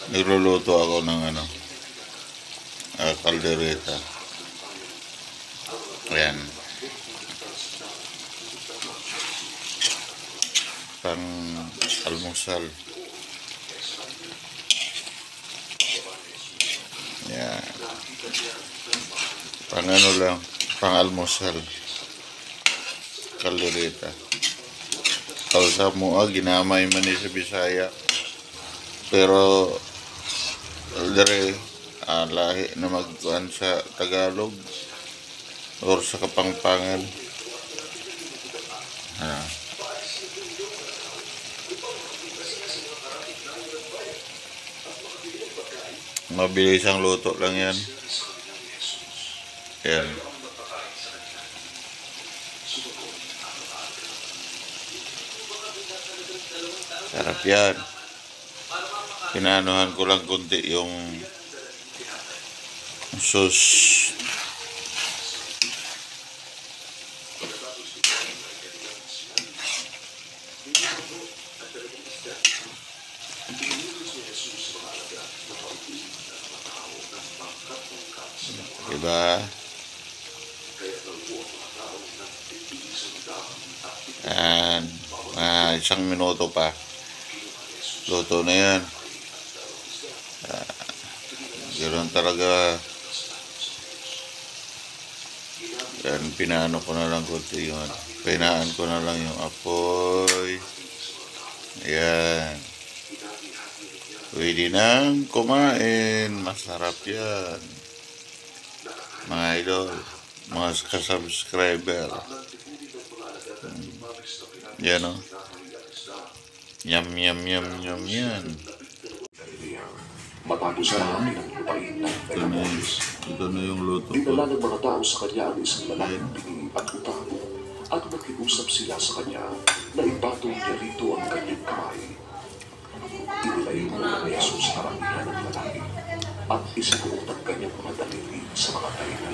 Nagluluto ako ng kaldereta. Ayan. Pang almusal. Ayan. Pang lang, pang almusal. Kaldereta. Kalsa mo ginamay man sa Bisaya. Pero dire lahi na magkuhan sa Tagalog or sa Kapampangan. Mabilis ang luto lang yan. Yan. Sarap yan. Pinaanuhan ko lang kunti yung sauce. Diba? Yan. Isang minuto pa. Luto na yan. Ganoon talaga. Yan, pinaano ko na lang kunti yung pinaan ko na lang yung apoy. Ayan. Pwede nang kumain. Masarap yan. Mga idol, mga ka-subscriber. Yan o. Yum, yum, yum, yum, yan. Matapos marami ng lupain ng Pelapolis, Ito na yung luto ko. dinala ng mga tao sa kanya ang isang lalaking pingi at utang at nakiusap sila sa kanya na ipatong niya rito ang kanyang kamay. Inilayo mo ni Jesus karamihan ng lalaki at isinuot ang kanyang mga daliri sa mga tainga.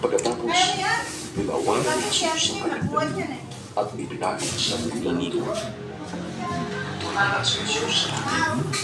Pagkatapos, nilawanan ni Jesus ang kanyang daliri at ibinagin sa mga luto. Tulala si Jesus sa langit